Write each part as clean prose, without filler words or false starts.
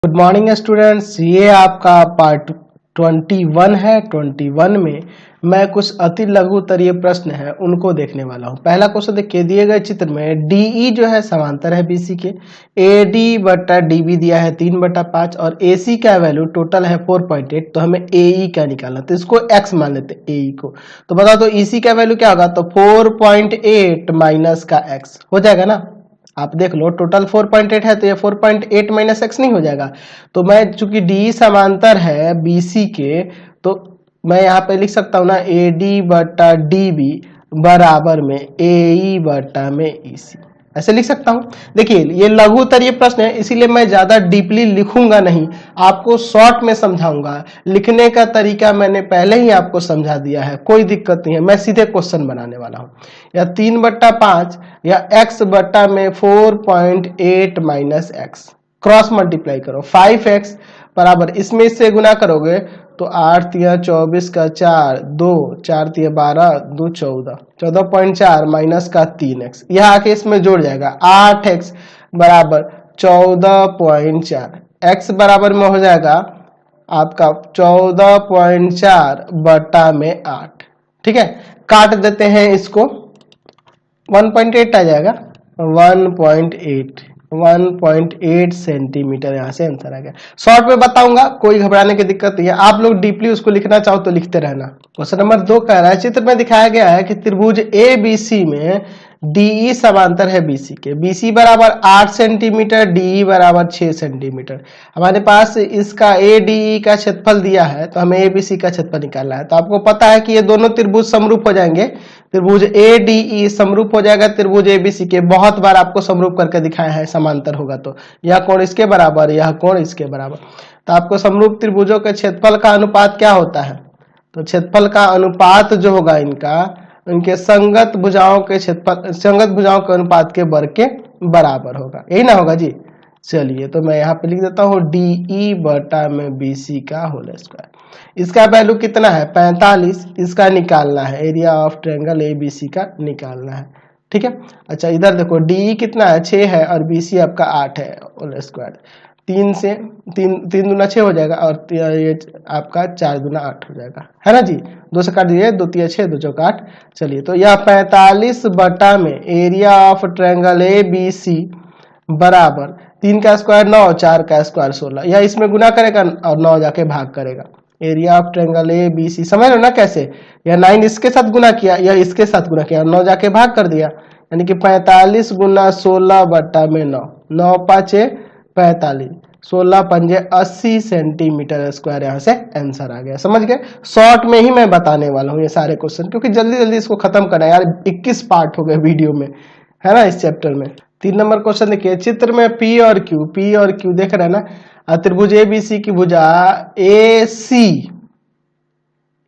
Good morning students, ये आपका part 21 है। 21 में मैं कुछ अति लघु तरीय प्रश्न है उनको देखने वाला हूँ। पहला क्वेश्चन देखिए, दिए गए चित्र में डीई जो है समांतर है बीसी के, एडी बटा डीबी दिया है 3/5 और एसी का वैल्यू टोटल है 4.8। तो हमें एई क्या निकालना, तो इसको एक्स मान लेते हैं एई को। तो बताओ तो ईसी का वैल्यू क्या होगा, तो 4.8 माइनस का एक्स हो जाएगा ना। आप देख लो टोटल 4.8 है तो ये 4.8 माइनस एक्स नहीं हो जाएगा। तो मैं चूंकि डी समांतर है बीसी के, तो मैं यहाँ पे लिख सकता हूँ ना ए डी बटा डी बी बराबर में ए बटा में ईसी, ऐसे लिख सकता हूँ। देखिए ये लघु तरीय प्रश्न है, इसीलिए मैं ज्यादा डीपली लिखूंगा नहीं, आपको शॉर्ट में समझाऊंगा। लिखने का तरीका मैंने पहले ही आपको समझा दिया है, कोई दिक्कत नहीं है। मैं सीधे क्वेश्चन बनाने वाला हूँ। या 3/5 या x बटा में 4.8 माइनस एक्स, क्रॉस मल्टीप्लाई करो 5x बराबर, इसमें इससे गुना करोगे तो 8 तिया 24 का 4, 2 4 तिया 12, 2 14, 14.4 माइनस का 3x, यह आके इसमें जोड़ जाएगा 8x बराबर 14.4। x बराबर में हो जाएगा आपका 14.4 बटा में 8। ठीक है, काट देते हैं इसको, 1.8 आ जाएगा, 1.8 सेंटीमीटर, यहाँ से आंसर आ गया। शॉर्ट में बताऊंगा, कोई घबराने की दिक्कत नहीं है। आप लोग डीपली उसको लिखना चाहो तो लिखते रहना। क्वेश्चन नंबर 2 कह रहा है, चित्र में दिखाया गया है कि त्रिभुज ए बी सी में डीई समांतर है बीसी के। बीसी बराबर 8 सेंटीमीटर, डीई बराबर 6 सेंटीमीटर। हमारे पास इसका ए डीई का क्षेत्रफल दिया है, तो हमें ए बी सी का क्षेत्रफल निकालना है। तो आपको पता है कि ये दोनों त्रिभुज समरूप हो जाएंगे। त्रिभुज ए डीई समरूप हो जाएगा त्रिभुज एबीसी के। बहुत बार आपको समरूप करके दिखाया है, समांतर होगा तो यह कोण इसके बराबर, यह कोण इसके बराबर। तो आपको समरूप त्रिभुजों के क्षेत्रफल का अनुपात क्या होता है, तो क्षेत्रफल का अनुपात जो होगा इनका, उनके संगत भुजाओं के क्षेत्रफल, संगत भुजाओं के अनुपात के वर्ग के बराबर होगा, यही ना होगा जी। चलिए तो मैं यहाँ पे लिख देता हूँ डीई बटा में बीसी का होल स्क्वायर। इसका वैल्यू कितना है 45, इसका निकालना है, एरिया ऑफ ट्रायंगल एबीसी का निकालना है। ठीक है, अच्छा इधर देखो डीई कितना है 6 है और बीसी आपका 8 है होल स्क्वायर। 3 से 3 दूना 6 हो जाएगा और ये आपका 4 दूना 8 हो जाएगा, है ना जी। 2 से काट दीजिए, 2 तिया 6, 2 चौका 8। चलिए तो यह 45 बटा में area of triangle A B C बराबर 3 का स्क्वायर 9, 4 का स्क्वायर 16, या इसमें गुना करेगा और 9 जाके भाग करेगा। Area of triangle A B C समझ लो ना कैसे, यह 9 इसके साथ गुना किया, यह इसके साथ गुना किया, 9 जाके भाग कर दिया, यानी कि 45 गुना 16 बटा में 9, 9 5 45, 16 पंजे 80 सेंटीमीटर स्क्वायर, यहाँ से आंसर आ गया। समझ गए, शॉर्ट में ही मैं बताने वाला हूँ ये सारे क्वेश्चन, क्योंकि जल्दी जल्दी इसको खत्म करना है यार। 21 पार्ट हो गए वीडियो में, है ना, इस चैप्टर में। 3 नंबर क्वेश्चन देखिए, चित्र में पी और क्यू देख रहे हैं ना। त्रिभुज एबीसी की भुजा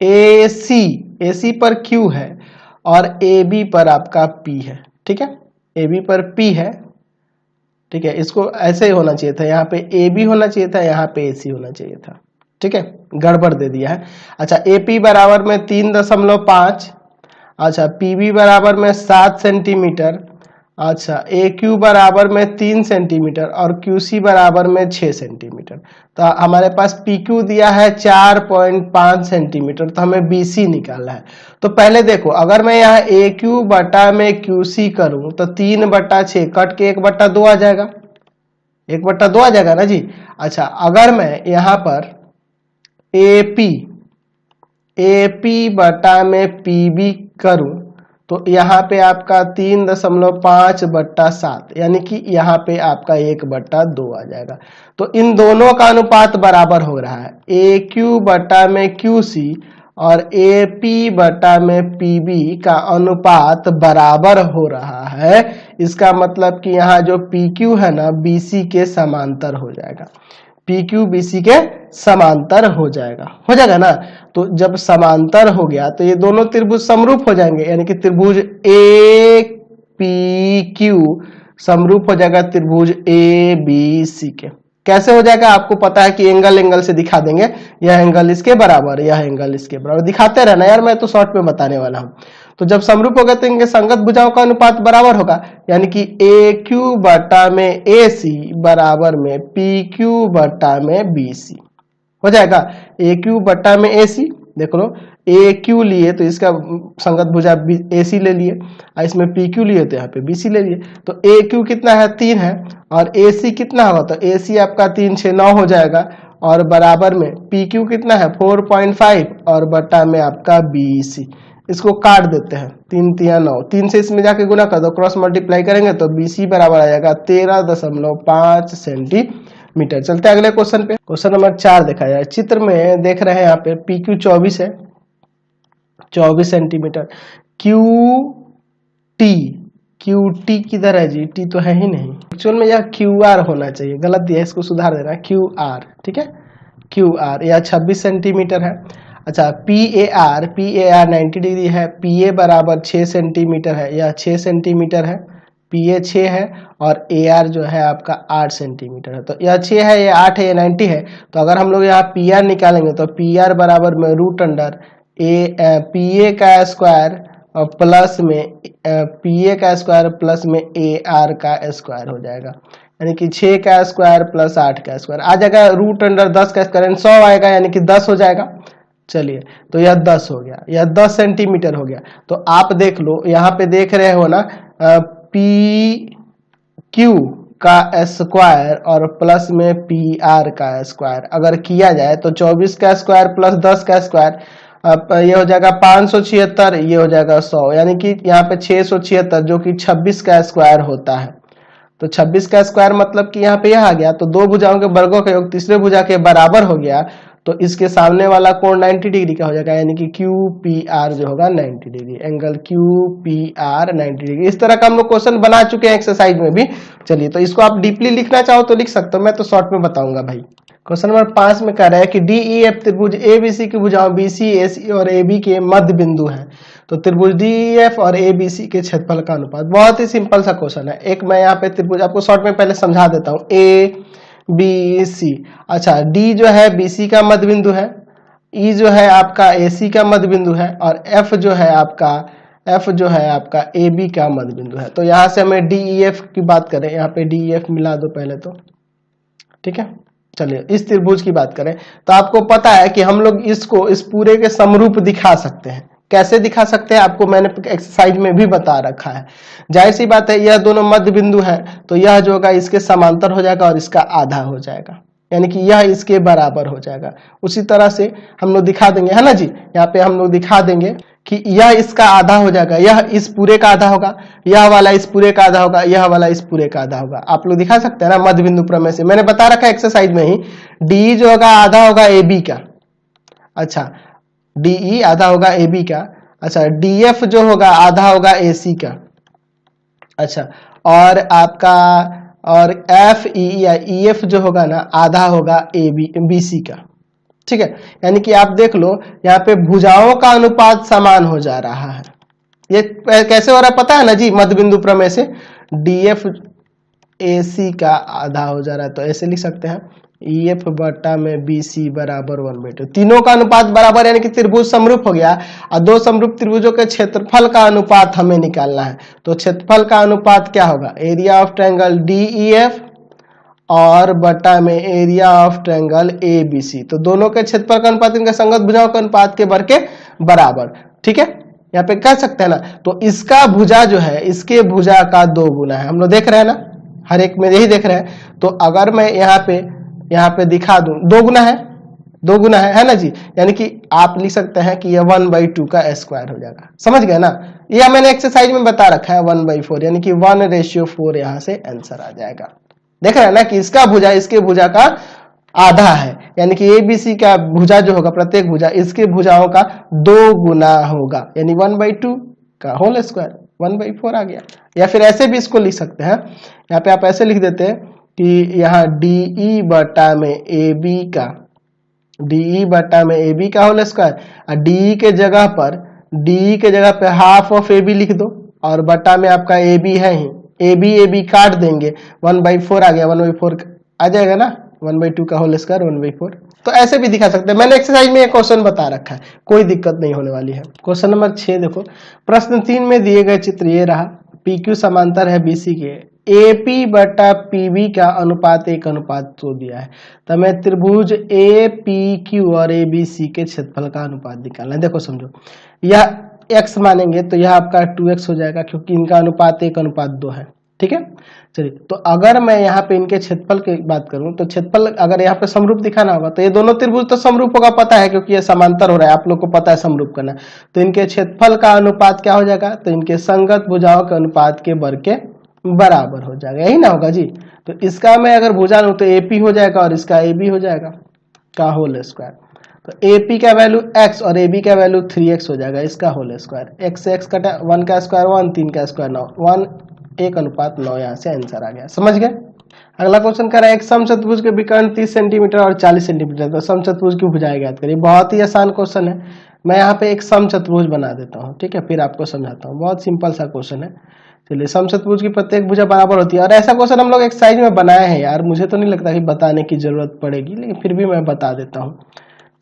एसी पर क्यू है और एबी पर आपका पी है। ठीक है, एबी पर पी है, ठीक है, इसको ऐसे ही होना चाहिए था, यहाँ पे ए बी होना चाहिए था, यहाँ पे ए सी होना चाहिए था। ठीक है, गड़बड़ दे दिया है। अच्छा एपी बराबर में 3.5, अच्छा पीबी बराबर में 7 सेंटीमीटर, अच्छा ए क्यू बराबर में 3 सेंटीमीटर और क्यूसी बराबर में 6 सेंटीमीटर। तो हमारे पास पी क्यू दिया है 4.5 सेंटीमीटर, तो हमें बीसी निकालना है। तो पहले देखो, अगर मैं यहाँ ए क्यू बटा में क्यूसी करूं तो 3/6 कट के 1/2 आ जाएगा, 1/2 आ जाएगा ना जी। अच्छा अगर मैं यहाँ पर एपी बटा में पीबी करूं तो यहाँ पे आपका 3.5/7, यानी कि यहाँ पे आपका 1/2 आ जाएगा। तो इन दोनों का अनुपात बराबर हो रहा है, ए क्यू बटा में क्यूसी और ए पी बटा में पीबी का अनुपात बराबर हो रहा है। इसका मतलब कि यहाँ जो पी क्यू है ना बीसी के समांतर हो जाएगा, पी क्यू बीसी के समांतर हो जाएगा ना। तो जब समांतर हो गया तो ये दोनों त्रिभुज समरूप हो जाएंगे, यानी कि त्रिभुज ए पी क्यू समरूप हो जाएगा त्रिभुज ए बी सी के। कैसे हो जाएगा आपको पता है कि एंगल से दिखा देंगे, यह एंगल इसके बराबर, यह एंगल इसके बराबर, दिखाते रहना यार, मैं तो शॉर्ट में बताने वाला हूं। तो जब समरूप होगा तो इनके संगत भुजाओं का अनुपात बराबर होगा, यानी कि ए क्यू बटा में ए सी बराबर में पी क्यू बटा में बी सी हो जाएगा। ए क्यू बटा में ए सी, देख लो ए क्यू लिए तो इसका संगत भुजा ए सी ले लिए, और इसमें पी क्यू लिए तो यहाँ पे बी सी ले लिए। तो ए क्यू कितना है 3 है, और ए सी कितना होगा, तो ए सी आपका 3 6 9 हो जाएगा, और बराबर में पी क्यू कितना है 4.5 और बटा में आपका बी सी। इसको काट देते हैं, 3 3 9, 3 से इसमें जाके गुना कर दो, क्रॉस मल्टीप्लाई करेंगे तो बी सी बराबर आ जाएगा 13.5 सेंटीमीटर। चलते हैं अगले क्वेश्चन पे। क्वेश्चन नंबर 4 देखा जाए। चित्र में देख रहे हैं यहाँ पे पी क्यू 24 है, 24 सेंटीमीटर। क्यू टी किधर है जी, टी तो है ही नहीं, एक्चुअल में यह क्यू आर होना चाहिए, गलत दिया है, इसको सुधार देना, क्यू आर, ठीक है, क्यू आर। यह 26 सेंटीमीटर है। अच्छा पी ए आर 90 डिग्री है, पी ए बराबर 6 सेंटीमीटर है, यह 6 सेंटीमीटर है, पी ए 6 है, और ए आर जो है आपका 8 सेंटीमीटर है। तो यह 6 है, यह 8 है, यह 90 है। तो अगर हम लोग यहाँ पी आर निकालेंगे तो पी आर बराबर में रूट अंडर पी ए का स्क्वायर और प्लस में पी ए का स्क्वायर प्लस में ए आर का स्क्वायर हो जाएगा, यानी कि 6 का स्क्वायर प्लस 8 का स्क्वायर आ जाएगा, रूट अंडर 10 का स्क्वायर 100 आएगा, यानी कि 10 हो जाएगा। चलिए तो यह 10 हो गया, यह 10 सेंटीमीटर हो गया। तो आप देख लो यहाँ पे देख रहे हो ना पी क्यू का स्क्वायर और प्लस में पी आर का स्क्वायर अगर किया जाए तो 24 का स्क्वायर प्लस 10 का स्क्वायर ये हो जाएगा 576, ये हो जाएगा 100, यानी कि यहाँ पे 676 जो कि 26 का स्क्वायर होता है। तो 26 का स्क्वायर मतलब कि यहाँ पे यह आ गया, तो दो भुजाओं के वर्गों का योग तीसरे भुजा के बराबर हो गया, तो इसके सामने वाला कोण 90 डिग्री का हो जाएगा, यानी कि क्यू पी आर जो होगा 90 degree, angle Q P R 90 degree. इस तरह का हम लोग क्वेश्चन बना चुके हैं एक्सरसाइज में भी। चलिए तो इसको आप डीपली लिखना चाहो तो लिख सकते हो, मैं तो शॉर्ट में बताऊंगा भाई। क्वेश्चन नंबर 5 में कह रहा है कि डी ई एफ त्रिभुज ए बी सी की भुजाओं बी सी ए सी और ए बी के मध्य बिंदु है, तो त्रिभुज डी ई एफ और ए बी सी के क्षेत्रफल का अनुपात। बहुत ही सिंपल सा क्वेश्चन है। एक मैं यहाँ पे त्रिभुज आपको शॉर्ट में पहले समझा देता हूँ, ए बी सी। अच्छा डी जो है बी सी का मध्य बिंदु है, ई जो है आपका ए सी का मध्य बिंदु है, और एफ जो है आपका ए बी का मध्य बिंदु है। तो यहाँ से हमें डी ई एफ की बात करें, यहाँ पे डी ई एफ मिला दो पहले तो, ठीक है। चलिए इस त्रिभुज की बात करें तो आपको पता है कि हम लोग इसको इस पूरे के समरूप दिखा सकते हैं। कैसे दिखा सकते हैं आपको मैंने एक्सरसाइज में भी बता रखा है। जाहिर सी बात है यह दोनों मध्य बिंदु है, तो यह जो होगा इसके समांतर हो जाएगा और इसका आधा हो जाएगा, यानी कि यह इसके बराबर हो जाएगा। उसी तरह से हम लोग दिखा देंगे, है ना जी, यहाँ पे हम लोग दिखा देंगे कि यह इसका आधा हो जाएगा, यह इस पूरे का आधा होगा, यह वाला इस पूरे का आधा होगा, यह वाला इस पूरे का आधा होगा। आप लोग दिखा सकते हैं ना मध्य बिंदु प्रमेय से, मैंने बता रखा है एक्सरसाइज में ही। डी जो होगा आधा होगा ए बी का, अच्छा डी आधा होगा ए बी का, अच्छा डी एफ जो होगा आधा होगा ए सी का, अच्छा और आपका और एफ ई या ई एफ जो होगा ना आधा होगा ए बी सी का, ठीक है। यानी कि आप देख लो यहाँ पे भुजाओं का अनुपात समान हो जा रहा है। ये कैसे हो रहा है पता है ना जी, मध्य बिंदु प्रमेय से। डी एफ ए सी का आधा हो जा रहा है, तो ऐसे लिख सकते हैं ई एफ बटा में बी सी बराबर 1/2। तीनों का अनुपात बराबर, यानी कि त्रिभुज समरूप हो गया। और दो समरूप त्रिभुजों के क्षेत्रफल का अनुपात हमें निकालना है, तो क्षेत्रफल का अनुपात क्या होगा, area of triangle D E F और बटा में area of triangle A B C. तो दोनों के क्षेत्रफल का अनुपात इनका संगत भुजाओं के अनुपात के वर्ग के बराबर, ठीक है। यहाँ पे कह सकते हैं ना, तो इसका भुजा जो है इसके भुजा का 2 गुना है, हम लोग देख रहे हैं ना, हर एक में यही देख रहे हैं। तो अगर मैं यहाँ पे दिखा दूं 2 गुना है ना जी, यानी कि आप लिख सकते हैं कि यह 1/2 का स्क्वायर हो जाएगा। समझ गए ना, यह मैंने एक्सरसाइज में बता रखा है 1/4, यानी कि 1:4 यहाँ से आंसर आ जाएगा। देख रहे हैं ना कि इसका भुजा इसके भुजा का आधा है, यानी कि एबीसी का भुजा जो होगा प्रत्येक भुजा इसके भुजाओं का 2 गुना होगा, यानी 1/2 का होल स्क्वायर 1/4 आ गया। या फिर ऐसे भी इसको लिख सकते हैं, यहाँ पे आप ऐसे लिख देते हैं कि यहाँ डीई बटा में ए बी का होल स्क्वायर, और डीई के जगह पे हाफ ऑफ ए बी लिख दो, और बटा में आपका ए बी है ही, ए बी काट देंगे 1/4 आ गया, 1/4 आ जाएगा ना, 1/2 का होल स्क्वायर 1/4। तो ऐसे भी दिखा सकते हैं। मैंने एक्सरसाइज में एक क्वेश्चन बता रखा है, कोई दिक्कत नहीं होने वाली है। क्वेश्चन नंबर 6 देखो, प्रश्न 3 में दिए गए चित्र ये रहा, PQ समांतर है BC के, AP बटा PB का अनुपात 1:2 दिया है। तो हमें त्रिभुज APQ और ABC के क्षेत्रफल का अनुपात निकालना है। देखो समझो, यह x मानेंगे तो यह आपका 2x हो जाएगा, क्योंकि इनका अनुपात 1:2 है। ठीक है, चलिए, तो अगर मैं यहाँ पे इनके क्षेत्रफल की बात करूं तो क्षेत्रफल अगर यहाँ पे समरूप दिखाना होगा तो ये दोनों त्रिभुज तो समरूप होगा, पता है, क्योंकि ये समांतर हो रहा है, आप लोग को पता है समरूप करना। तो इनके क्षेत्रफल का अनुपात क्या हो जाएगा, तो इनके संगत भुजाओं के अनुपात के वर्ग के बराबर हो जाएगा, यही ना होगा जी। तो इसका मैं अगर भुजा लूं तो AP हो जाएगा और इसका AB हो जाएगा का होल स्क्वायर। तो AP का वैल्यू x और AB का वैल्यू 3x हो जाएगा, इसका होल स्क्वायर। x से x कटा, 1 का स्क्वायर 1, 3 का स्क्वायर 9, 1:9, यहाँ से आंसर आ गया। समझ गए। अगला क्वेश्चन कर रहा है, एक समचतुर्भुज के विकर्ण 30 सेंटीमीटर और 40 सेंटीमीटर, तो समचतुर्भुज की भुजाएं ज्ञात करिए। बहुत ही आसान क्वेश्चन है। मैं यहाँ पे एक समचतुर्भुज बना देता हूँ, ठीक है, फिर आपको समझाता हूँ। बहुत सिंपल सा क्वेश्चन है। चलिए, समचतुर्भुज की प्रत्येक भुजा बराबर होती है, और ऐसा क्वेश्चन हम लोग एक्सरसाइज में बनाए हैं यार, मुझे तो नहीं लगता कि बताने की जरूरत पड़ेगी, लेकिन फिर भी मैं बता देता हूँ।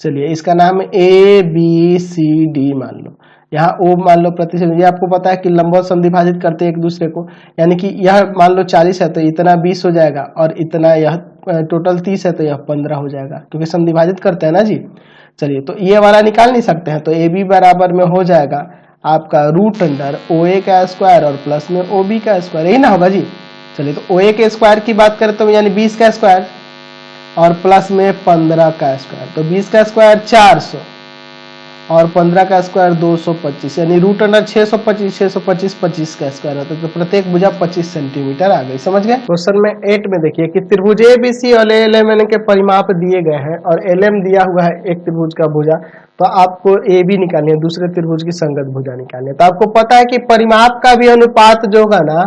चलिए, इसका नाम ABCD मान लो, यहाँ O मान लो प्रतिशत। ये आपको पता है कि लंबवत संधिभाजित करते हैं एक दूसरे को, यानी कि यह मान लो 40 है तो इतना 20 हो जाएगा, और इतना यह टोटल 30 है तो यह 15 हो जाएगा, क्योंकि संधिभाजित करते हैं ना जी। चलिए, तो ये वाला निकाल नहीं सकते हैं, तो AB बराबर में हो जाएगा आपका √ OA का स्क्वायर और प्लस में OB का स्क्वायर, यही ना होगा जी। चलिए, तो OA के स्क्वायर की बात करें तो यानी 20 का स्क्वायर और प्लस में 15 का स्क्वायर, तो 20 का स्क्वायर 400 और 15 का स्क्वायर 225, यानी √ 625, 625 25 का स्क्वायर होता है। तो प्रत्येक भुजा 25 सेंटीमीटर आ गई। समझ गए। क्वेश्चन में 8 में देखिए कि त्रिभुज ABC और LMN के परिमाप दिए गए हैं और LM दिया हुआ है एक त्रिभुज का भुजा, तो आपको AB निकालनी है, दूसरे त्रिभुज की संगत भुजा निकालनी है। तो आपको पता है कि परिमाप का भी अनुपात जो होगा ना,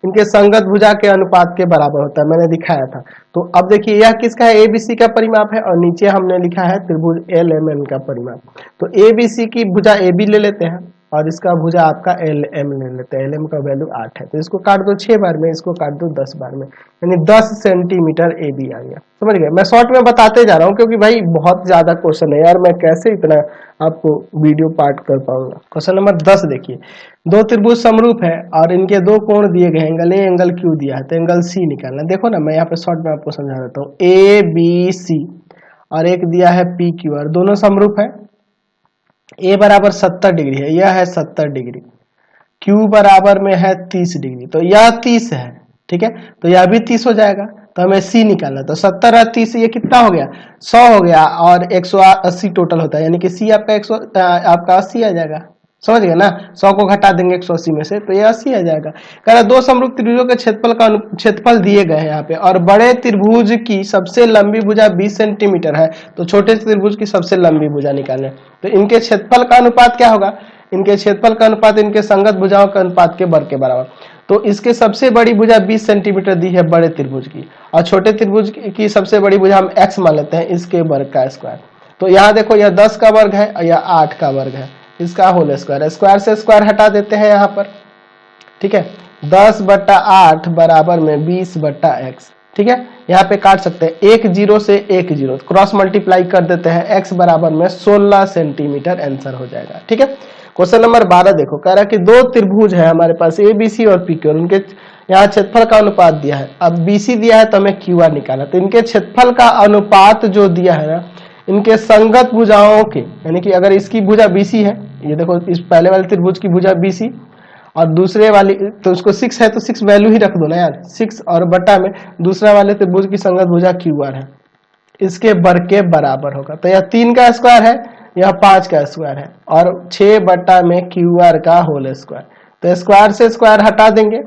इनके संगत भुजा के अनुपात के बराबर होता है, मैंने दिखाया था। तो अब देखिए, यह किसका है, ABC का परिमाप है, और नीचे हमने लिखा है त्रिभुज LMN का परिमाप। तो ABC की भुजा AB ले लेते हैं और इसका भुजा आपका LM ले लेते हैं। LM का वैल्यू 8 है, तो इसको काट दो 6 बार में, इसको काट दो 10 बार में, यानी 10 सेंटीमीटर AB आ गया। समझ गए। मैं शॉर्ट में बताते जा रहा हूँ, क्योंकि भाई बहुत ज्यादा क्वेश्चन है यार, मैं कैसे इतना आपको वीडियो पार्ट कर पाऊंगा। क्वेश्चन नंबर 10 देखिए, दो त्रिभुज समरूप है और इनके दो कोण दिए गए, एंगल A एंगल Q दिया है, तो एंगल C निकालना। देखो ना, मैं यहाँ पे शॉर्ट में आपको समझा देता हूँ। ABC और एक दिया है PQR, दोनों समरूप है। A बराबर 70 डिग्री है, यह है 70 डिग्री, Q बराबर में है 30 डिग्री, तो यह 30 है, ठीक है, तो यह भी 30 हो जाएगा। तो हमें C निकालना, तो 70 और 30 ये कितना हो गया, 100 हो गया, और 180 टोटल होता है, यानी कि C आपका 80 आ जाएगा। समझ गए ना, 100 को घटा देंगे 180 में से, तो ये 80 आ जाएगा। कह रहा दो समरूप त्रिभुजों के क्षेत्रफल दिए गए हैं यहाँ पे, और बड़े त्रिभुज की सबसे लंबी भुजा 20 सेंटीमीटर है, तो छोटे त्रिभुज की सबसे लंबी भुजा निकालें। तो इनके क्षेत्रफल का अनुपात क्या होगा, इनके क्षेत्रफल का अनुपात इनके संगत भुजाओं के अनुपात के वर्ग के बराबर। तो इसके सबसे बड़ी भुजा 20 सेंटीमीटर दी है बड़े त्रिभुज की, और छोटे त्रिभुज की सबसे बड़ी भुजा हम x मान लेते हैं, इसके वर्ग का स्क्वायर। तो यहाँ देखो, यह 10 का वर्ग है और यह 8 का वर्ग है, इसका होल स्क्वायर। स्क्वायर से स्क्वायर हटा देते हैं यहाँ पर, ठीक है, 10/8 बराबर में 20/x, ठीक है। यहाँ पे काट सकते हैं, एक जीरो से एक जीरो क्रॉस मल्टीप्लाई कर देते हैं, x बराबर में 16 सेंटीमीटर आंसर हो जाएगा, ठीक है। क्वेश्चन नंबर 12 देखो, कह रहा है कि दो त्रिभुज है हमारे पास ABC और PQ, और उनके यहाँ क्षेत्रफल का अनुपात दिया है। अब BC दिया है तो हमें QR निकाला, तो इनके क्षेत्रफल का अनुपात जो दिया है ना, इनके संगत भुजाओं के, यानी कि अगर इसकी भुजा BC है, ये देखो इस पहले वाले त्रिभुज की भुजा BC, और दूसरे वाली तो उसको 6 है, तो 6 वैल्यू ही रख दो ना यार, 6 और बटा में दूसरा वाले त्रिभुज की संगत भुजा QR है, इसके वर्ग के बराबर होगा। तो यह 3 का स्क्वायर है, यह 5 का स्क्वायर है, और 6 बटा में QR का होल स्क्वायर। तो स्क्वायर से स्क्वायर हटा देंगे।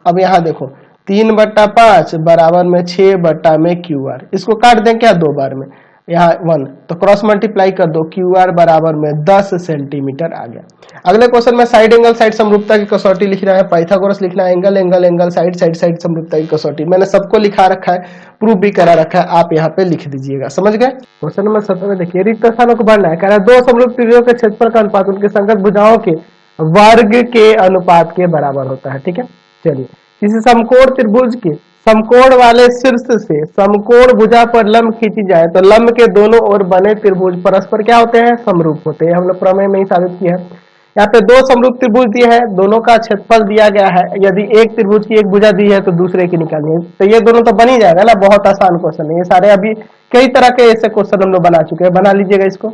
अब यहाँ देखो, 3/5 बराबर में 6 बटा में QR, इसको काट दें क्या 2 बार में, यहाँ 1, तो क्रॉस मल्टीप्लाई कर दो, QR बराबर में 10 सेंटीमीटर आ गया। अगले क्वेश्चन में साइड एंगल साइड समरूपता की कसौटी लिखना है, पाइथागोरस लिखना है, angle angle angle side side side समरूपता की कसौटी। मैंने सबको लिखा रखा है, प्रूफ भी करा रखा है, आप यहाँ पे लिख दीजिएगा। समझ गए। क्वेश्चन नंबर 17 में देखिए, रिक्त स्थानों को भरना है। कह रहा है दो समरूप त्रिभुजों के क्षेत्रफल का अनुपात उनके संगत भुजाओं के वर्ग के अनुपात के बराबर होता है, ठीक है। चलिए, किसी समकोण त्रिभुज के समकोण वाले शीर्ष से समकोण भुजा पर लंब खींची जाए तो लंब के दोनों ओर बने त्रिभुज परस्पर क्या होते हैं, समरूप होते हैं। हम लोग प्रमेय में ही साबित किया है। यहाँ पे दो समरूप त्रिभुज दिए हैं, दोनों का क्षेत्रफल दिया गया है। यदि एक त्रिभुज की एक भुजा दी है तो दूसरे की निकालनी है, तो ये दोनों तो बन ही जाएगा ना। बहुत आसान क्वेश्चन है ये सारे, अभी कई तरह के ऐसे क्वेश्चन हम लोग बना चुके हैं, बना लीजिएगा इसको।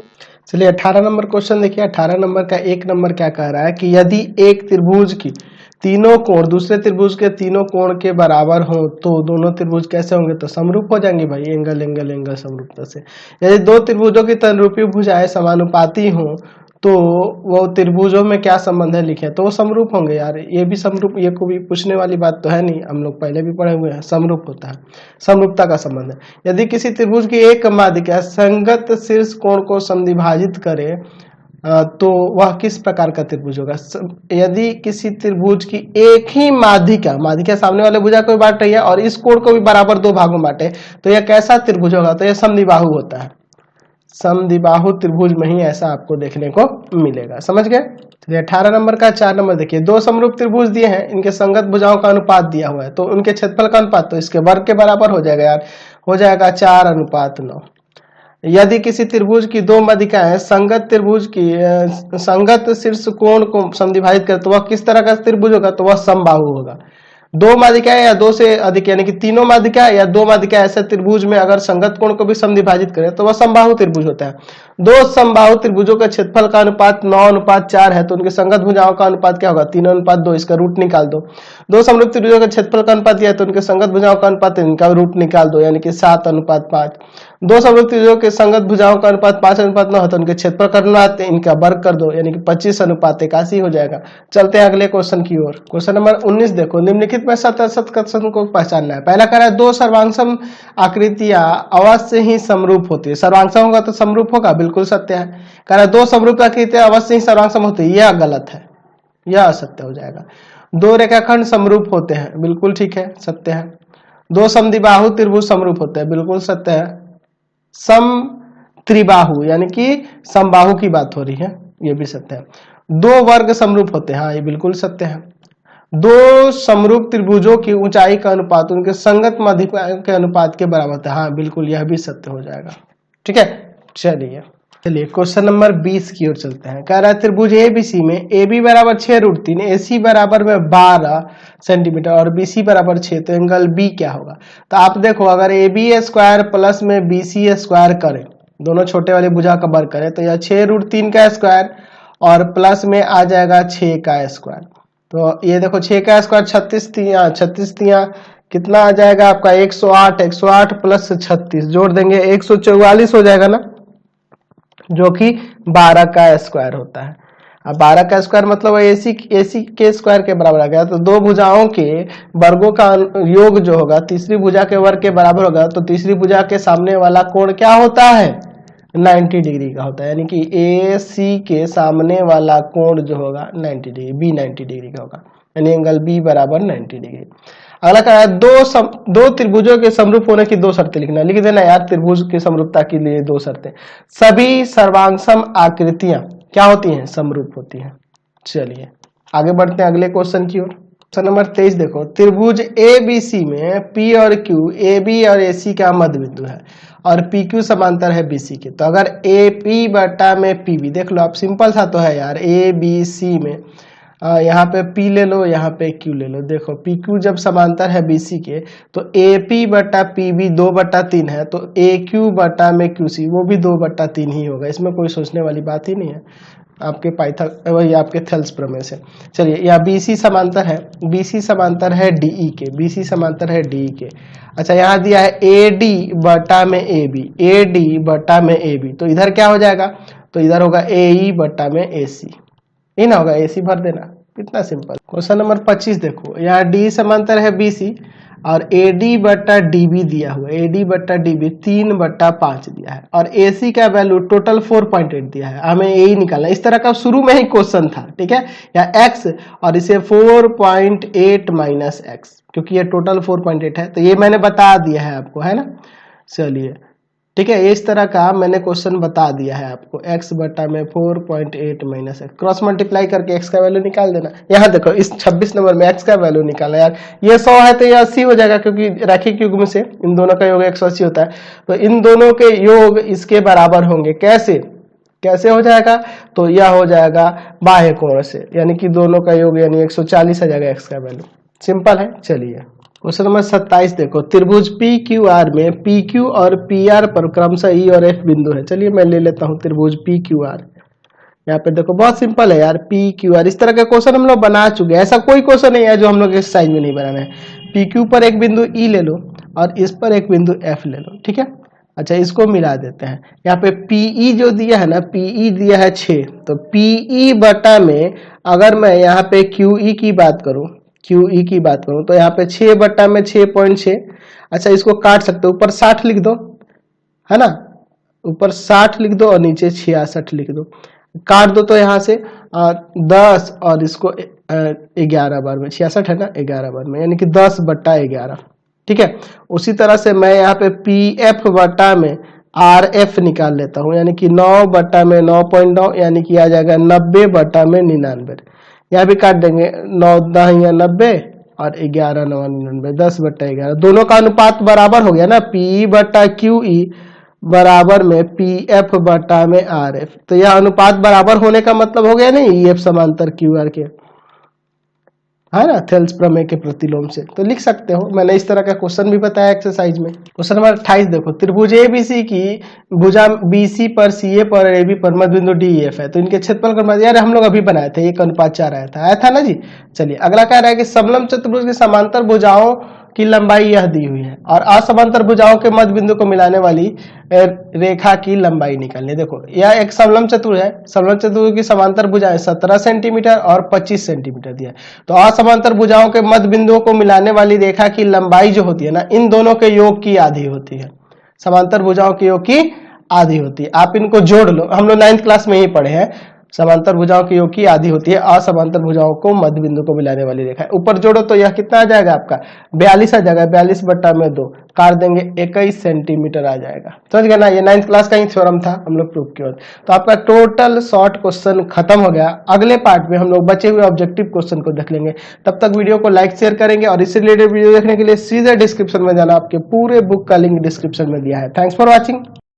चलिए 18 नंबर क्वेश्चन देखिए। 18 नंबर का 1 नंबर क्या कह रहा है कि यदि एक त्रिभुज की तीनों कोण दूसरे त्रिभुज के तीनों कोण के बराबर हो तो दोनों त्रिभुज कैसे होंगे, तो समरूप हो जाएंगे भाई, एंगल एंगल एंगल समरूपता से। यदि दो त्रिभुजों की तनरूपी भुजाएं समानुपाती हो तो वो त्रिभुजों में क्या संबंध है लिखे, तो वो समरूप होंगे यार। ये भी समरूप, ये को भी पूछने वाली बात तो है नहीं, हम लोग पहले भी पढ़े हुए हैं, समरूप होता है, समरूपता का संबंध है। यदि किसी त्रिभुज की एक माध्यिका संगत शीर्ष कोण को समद्विभाजित करे तो वह किस प्रकार का त्रिभुज होगा। यदि किसी त्रिभुज की एक ही माध्यिका सामने वाले भुजा को भी बांट रही है और इस कोण को भी बराबर दो भागों में बांटे तो यह कैसा त्रिभुज होगा, तो यह समद्विबाहु होता है। समद्विबाहु त्रिभुज में ही ऐसा आपको देखने को मिलेगा, समझ गए। चलिए 18 नंबर का 4 नंबर देखिए। दो समरूप त्रिभुज दिए हैं, इनके संगत भुजाओं का अनुपात दिया हुआ है, तो उनके क्षेत्रफल का अनुपात तो इसके वर्ग के बराबर हो जाएगा यार, हो जाएगा 4:9। यदि किसी त्रिभुज की दो माध्यिकाएं संगत त्रिभुज की संगत शीर्ष कोण को समद्विभाजित करे तो वह किस तरह का त्रिभुज होगा, तो वह समबाहु होगा। दो माध्यिकाएं या दो से अधिक यानी कि तीनों माध्यिकाएं या दो माध्यिकाएं ऐसे त्रिभुज में अगर संगत कोण को भी समद्विभाजित करें तो वह समबाहु त्रिभुज होता है। दो समबाहु त्रिभुजों का क्षेत्रफल का अनुपात 9:4 है, तो उनके संगत भुजाओं का अनुपात क्या होगा, 3:2। इसका रूट निकाल दो। दो समरूप त्रिभुजों का क्षेत्रफल का अनुपात दिया है तो उनके संगत भुजाओं का अनुपात, इनका रूट निकाल दो, यानी कि 7:5। दो समरूप त्रिभुजों के संगत भुजाओं का अनुपात 5:9 है तो उनके क्षेत्रफल का अनुपात इनका वर्ग कर दो, यानी कि 25:81 हो जाएगा। चलते हैं अगले क्वेश्चन की ओर। क्वेश्चन नंबर 19 देखो। निम्नलिखित में सत कथन को पहचानना है। पहला कह रहा है दो सर्वांगसम आकृतियां अवश्य ही समरूप होती है। सर्वांगसम होगा तो समरूप होगा, बिल्कुल सत्य है। कह रहा है दो समरूप आकृतियां अवश्य ही सर्वांगसम होती है, यह गलत है, यह असत्य हो जाएगा। दो रेखाखंड समरूप होते हैं, बिल्कुल ठीक है, सत्य है। दो समद्विबाहु त्रिभुज समरूप होते हैं, बिल्कुल सत्य है। सम त्रिबाहु यानी कि समबाहु की बात हो रही है, ये भी सत्य है। दो वर्ग समरूप होते हैं, हाँ ये बिल्कुल सत्य है। दो समरूप त्रिभुजों की ऊंचाई का अनुपात उनके संगत माध्यिकाओं के अनुपात के बराबर होता है, हाँ बिल्कुल यह भी सत्य हो जाएगा। ठीक है, चलिए क्वेश्चन नंबर 20 की ओर चलते हैं। कह रहा है त्रिभुज एबीसी में AB बराबर 6√3, AC बराबर में 12 सेंटीमीटर और BC बराबर 6, तो एंगल B क्या होगा। तो आप देखो अगर AB स्क्वायर प्लस में BC स्क्वायर करें, दोनों छोटे वाले भुजा का वर्ग करें तो यह 6√3 का स्क्वायर और प्लस में आ जाएगा 6 का स्क्वायर। तो ये देखो 6 का स्क्वायर 36 तिया कितना आ जाएगा आपका 108, 108 प्लस 36 जोड़ देंगे 144 हो जाएगा ना, जो कि 12 का स्क्वायर होता है। अब 12 का स्क्वायर मतलब AC के स्क्वायर के बराबर आ गया। तो दो भुजाओं के वर्गों का योग जो होगा तीसरी भुजा के वर्ग के बराबर होगा, तो तीसरी भुजा के सामने वाला कोण क्या होता है, 90 डिग्री का होता है। यानी कि AC के सामने वाला कोण जो होगा 90 डिग्री, B 90 डिग्री का होगा, यानी एंगल B बराबर 90 डिग्री। अगला कहा है दो त्रिभुजों के समरूप होने की दो शर्तें लिखना। लिख देना यार, त्रिभुज की समरूपता के लिए दो शर्तें। सभी सर्वांगसम आकृतियां क्या होती हैं, समरूप होती हैं। चलिए आगे बढ़ते हैं अगले क्वेश्चन की ओर। क्वेश्चन नंबर 23 देखो। त्रिभुज ABC में P और Q AB और AC का मध्य बिंदु है और PQ समांतर है BC के। तो अगर AP बटा में PB, देख लो आप, सिंपल सा तो है यार। ABC में यहाँ पे P ले लो, यहाँ पे Q ले लो। देखो PQ जब समांतर है BC के तो AP बटा PB 2/3 है, तो AQ बटा में QC वो भी 2/3 ही होगा। इसमें कोई सोचने वाली बात ही नहीं है, आपके वही आपके थेल्स प्रमेय से। चलिए यहाँ BC समांतर है, BC समांतर है DE के, BC समांतर है DE के। अच्छा यहाँ दिया है AD बटा में AB, AD बटा में AB, तो इधर क्या हो जाएगा, तो इधर होगा AE बटा में AC, ये ना होगा, AC भर देना, कितना सिंपल। क्वेश्चन नंबर 25 देखो। यहाँ D समांतर है BC और AD बटा DB दिया हुआ है, AD बटा DB 3/5 दिया है और AC का वैल्यू टोटल 4.8 दिया है, हमें यही निकालना। इस तरह का शुरू में ही क्वेश्चन था, ठीक है, या X और इसे 4.8 माइनस X, क्योंकि ये टोटल 4.8 है, तो ये मैंने बता दिया है आपको, है ना। चलिए ठीक है, इस तरह का मैंने क्वेश्चन बता दिया है आपको। x बटा में 4.8 माइनस एक्स, क्रॉस मल्टीप्लाई करके x का वैल्यू निकाल देना। यहाँ देखो इस 26 नंबर में x का वैल्यू निकालना यार, ये 100 है तो ये 80 हो जाएगा, क्योंकि रैखिक युग्म से इन दोनों का योग 180 होता है, तो इन दोनों के योग इसके बराबर होंगे। कैसे कैसे हो जाएगा, तो यह हो जाएगा बाह्य कोण से, यानी कि दोनों का योग यानी 140 आ जाएगा x का वैल्यू। सिंपल है। चलिए क्वेश्चन नंबर 27 देखो, त्रिभुज पी क्यू आर में पी क्यू और पी आर पर क्रमशः ई और एफ बिंदु है। चलिए मैं ले लेता हूं त्रिभुज पी क्यू आर। यहाँ पे देखो बहुत सिंपल है यार, पी क्यू आर इस तरह का क्वेश्चन हम लोग बना चुके हैं, ऐसा कोई क्वेश्चन नहीं है जो हम लोग इस साइज में नहीं बनाना है। पी क्यू पर एक बिंदु ई ले लो और इस पर एक बिंदु एफ ले लो, ठीक है। अच्छा इसको मिला देते हैं। यहाँ पे पीई जो दिया है ना, पीई दिया है 6, तो पीई बटा में अगर मैं यहाँ पे क्यूई की बात करूं, क्यूई की बात करूं तो यहाँ पे 6 बटा में 6.6। अच्छा इसको काट सकते हो, ऊपर 60 लिख दो, है ना, ऊपर 60 लिख दो और नीचे 66 लिख दो। काट दो तो यहाँ से 10 और इसको 11 बार में, 66 है ना, 11 बार में, यानी कि 10 बटा 11, ठीक है। उसी तरह से मैं यहाँ पे पी एफ बटा में आर एफ निकाल लेता हूँ, यानी कि 9 बटा में 9.9, यानी कि आ जाएगा 90 बटा में 99। यहाँ भी काट देंगे, 9 10 या 90 और 11 9 99, 10 बटा 11, दोनों का अनुपात बराबर हो गया ना, पी बटा क्यू ई बराबर में पी एफ बटा में आर एफ। तो यह अनुपात बराबर होने का मतलब हो गया नहीं, ई एफ समांतर क्यू आर के, है ना, थेल्स प्रमेय के प्रतिलोम से। तो लिख सकते हो, मैंने इस तरह का क्वेश्चन भी बताया एक्सरसाइज में। क्वेश्चन नंबर 28 देखो, त्रिभुज एबीसी की भुजा बीसी पर सीए पर एबी पर मध्य बिंदु डीएफ है, तो इनके क्षेत्रफल का मान, यार हम लोग अभी बनाए थे, 1:4 आया था ना जी। चलिए अगला कह रहा है कि समलंब चतुर्भुज की समांतर भुजाओं की लंबाई यह दी हुई है और असमांतर भुजाओं के मध्य बिंदु को मिलाने वाली रेखा की लंबाई निकालनी है। देखो यह एक समलंब चतुर्भुज है, समलंब चतुर्भुज की समांतर भुजाएं 17 सेंटीमीटर और 25 सेंटीमीटर दिया है। तो असमांतर भुजाओं के मध्य बिंदुओं को मिलाने वाली रेखा की लंबाई जो होती है ना, इन दोनों के योग की आधी होती है। समांतर भुजाओं के योग की आधी होती है, आप इनको जोड़ लो, हम लोग 9th क्लास में ही पढ़े हैं। समांतर भुजाओं के योग की आधी होती है असमांतर भुजाओं को मध्य बिंदु को मिलाने वाली रेखा। ऊपर जोड़ो तो यह कितना आ जाएगा आपका 42 आ जाएगा, 42 बटा में 2 काट देंगे 21 सेंटीमीटर आ जाएगा। समझ गए ना, ये 9th क्लास का ही थ्योरम था, हम लोग प्रूव किया। तो आपका टोटल शॉर्ट क्वेश्चन खत्म हो गया। अगले पार्ट में हम लोग बचे हुए ऑब्जेक्टिव क्वेश्चन को देख लेंगे। तब तक वीडियो को लाइक शेयर करेंगे और इससे रिलेटेड वीडियो देखने के लिए सीधे डिस्क्रिप्शन में जाना, आपके पूरे बुक का लिंक डिस्क्रिप्शन में दिया है। Thanks for watching.